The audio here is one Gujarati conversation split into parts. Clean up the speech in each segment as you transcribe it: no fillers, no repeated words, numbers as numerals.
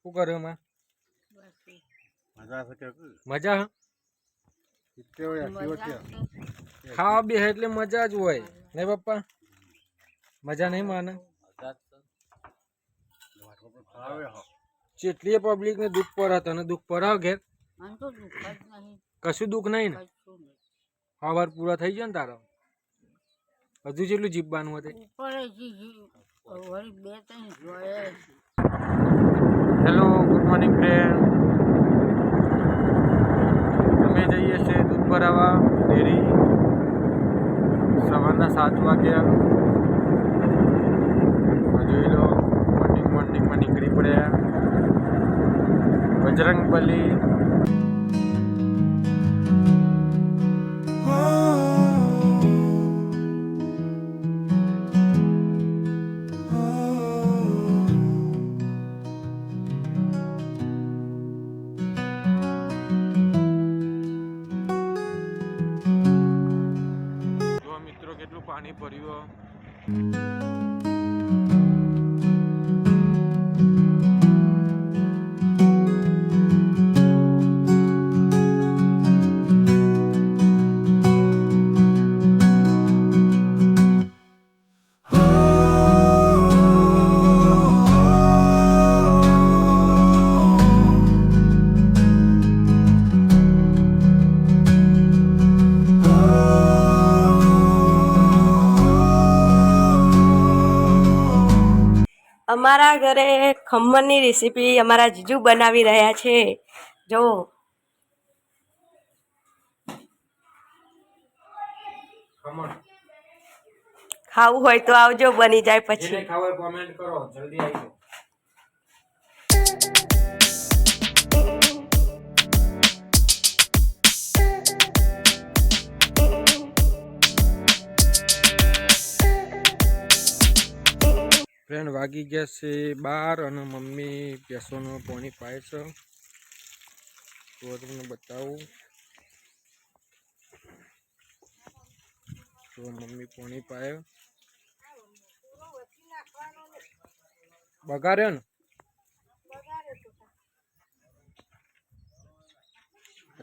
શું કર્યું એમાં? મજા છે કે મજા હ? મજા ખાવા બે એટલે મજા જ હોય ને પપ્પા? મજા નહીં માને? જેટલી પબ્લિક ને દુઃખ પર તને દુઃખ પર ઘેર કશું દુઃખ નહીં ને? સવાર પૂરા થઈ ગયો ને તારો? હજુ જેટલું જીવવાનું હતું? Hello, good morning friend. અમે જઈએ છીએ દૂધ ભરાવા ડેરી. સવારના 7 વાગ્યા. જોઈ લો, મોર્નિંગમાં નીકળી પડ્યા. બજરંગબલી મિત્રો કેટલું પાણી ભર્યું. અમારા ઘરે ખમણની રેસીપી અમારા જીજુ બનાવી રહ્યા છે. જો ખાવું હોય તો આવજો, બની જાય પછી. ખાવા કોમેન્ટ કરો, જલ્દી આવજો. ફ્રેન્ડ વાગી ગયા છે 12 અને મમ્મી ભેંસોનું પાણી પાય છે. તો તમને બતાવું. તો મમ્મી પાણી પાય બગાડ્યો ને?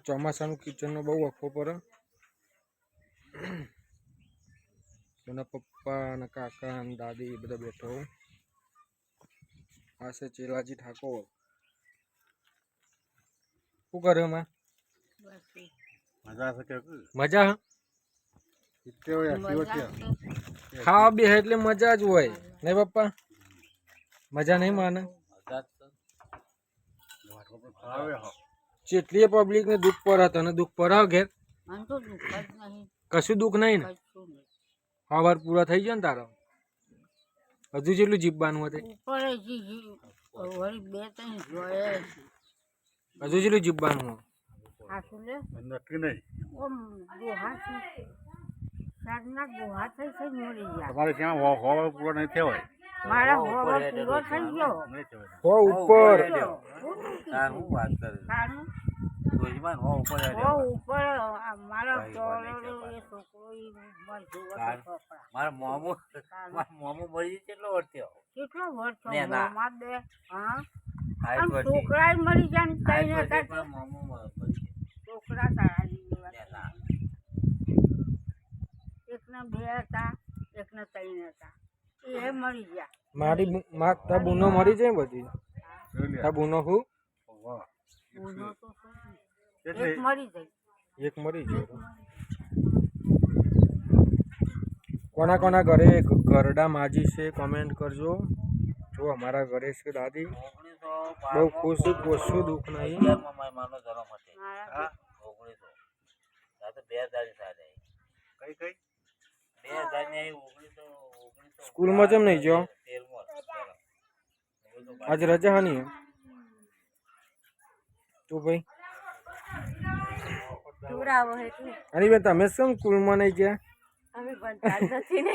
ચોમાસાનું કિચનનો બહુ વખો પડે. એના પપ્પા અને કાકા અને દાદી બધા બેઠો. આ છે ચેલાજી ઠાકોર. શું કર્યું એમાં? મજા છે કે મજા હ? ખાવા બે એટલે મજા જ હોય ને પપ્પા? મજા નહીં માને? જેટલી પબ્લિક ને દુઃખ પર તને દુઃખ પર ઘેર કશું દુઃખ નહીં ને? સવાર પૂરા થઈ ગયો ને તારો? હજુ જેટલું જીવવાનું હતું? હજુ જેટલું જીવવાનું? નક્કી નહીં. તમારે ત્યાં હોવા પૂરો નહીં થયો હોય? હો ઉપર મારા મોમો મરી કેટલો વર્ષ થયો? છોકરા મરી જાય છોકરા તારા એકને 2 હતા, એકને 3 હતા. એ મરી ગયા. મારી તા બુનો મરી જાય બધી. તા બુનો હું એક મરી જાય. એક મરી જાય. કોના કોના ઘરે ગરડા માજી છે કોમેન્ટ કરજો. જો અમારા ઘરે છે દાદી. બહુ ખુશ છું, કશું દુઃખ નહીં. સ્કૂલમાં કેમ નહીં જો? આજ રજા હાની તું ભાઈ? અરે બેન તમે શું સ્કૂલમાં નહીં ગયા? અમે ભણતા નથી ને.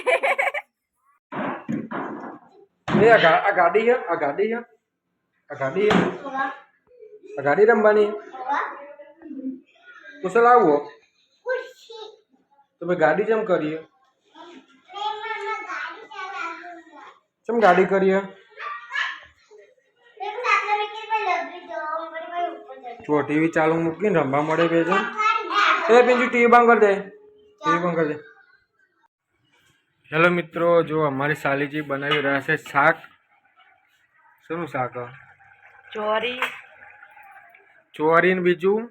આ ગાડી છે, આ ગાડી છે, આ ગાડી છે, આ ગાડી રમવાની. કુશલ આવો તો ભાઈ ગાડી જેમ કરીએ. કેમ ગાડી કરીએ? જો ટીવી ચાલુ મૂકીને રમવા મળે બે જણ. એ પિંજુ ટીવી બંધ કરી દે, ટીવી બંધ કરી દે. હેલો મિત્રો, જો અમારી સાલીજી બનાવી રહ્યા છે શાક. શેનું શાક? ચોરી ને બીજું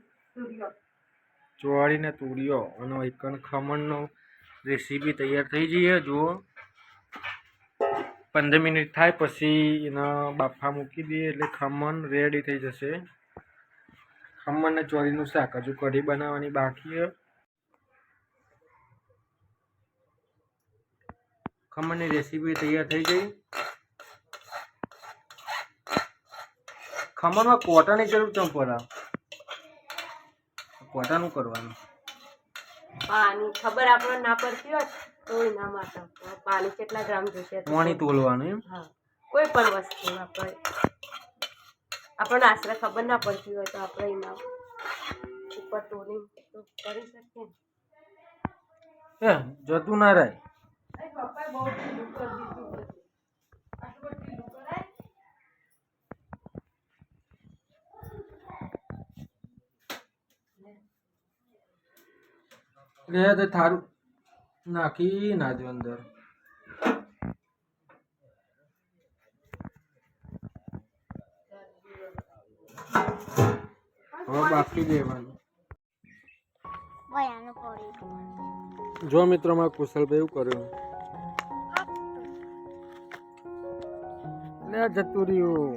ચોરી ને તુરિયો અને એકન ખમણનો રેસીપી તૈયાર થઈ જઈએ. જુઓ 15 મિનિટ થાય પછી એના બાફા મૂકી દઈએ એટલે ખમણ રેડી થઈ જશે. ખમણ ને ચોરીનું શાક. હજુ કઢી બનાવવાની બાકી છે. ખમણની રેસીપી તૈયાર થઈ ગઈ. ખમણમાં કોટાની જરૂર ચમ પડે? કોટાનું કરવાનું. પાણી ખબર આપણને ના પડતી હોય તો એના માટે પાણી કેટલા ગ્રામ જોશે પાણી તોલવાનું એમ? હા, કોઈ પણ વસ્તુ આપણને આશરે ખબર ના પડતી હોય તો આપણે એના ઉપર તોલી તો કરી શકીએ. જતું ના રહે. લે તો થારું નાખી ના દે અંદર. હવે બાકી દેવાનું. જો મિત્રો માં કુશલભાઈ એવું કર્યું. લે જતું રહ્યું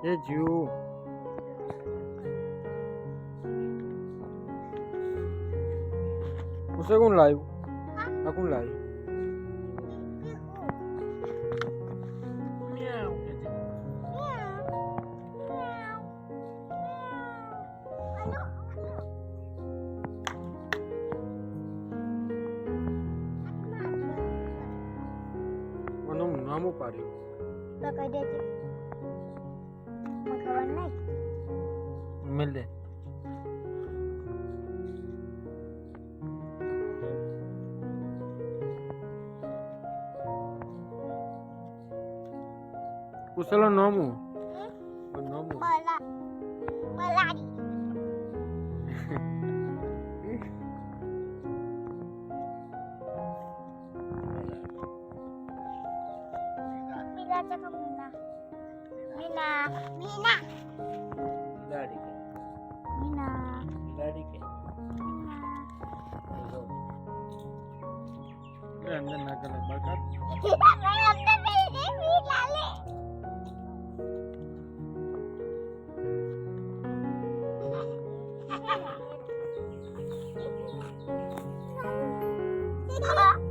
એ જીવ. ઉસે કોણ લાવ્યું? આ કોણ લાવ્યું? નામ પાડ્યું તો કહી દેજે. મને ખબર નહીં. મિલ દે. કુશલો નોમું નોમું બલાડી. મીના મીના બિલાડી કે મીના બિલાડી કે અંદર ના કરે બરકત.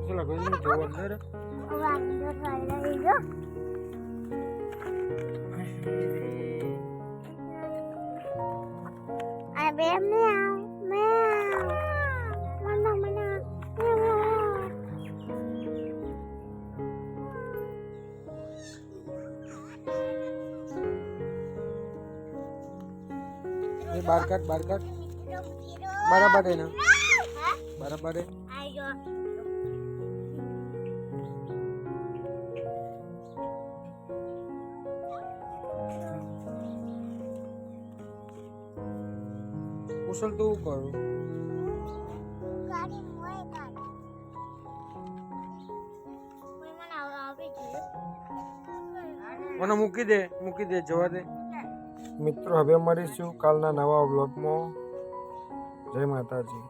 ચલો ગોલી જો અંદર. બારકટ બરાબર હે ને? બરાબર હે. કુશલ તું કરું મને મૂકી દે જવા દે. મિત્રો હવે મળીશું કાલના નવા વ્લોગમાં. જય માતાજી.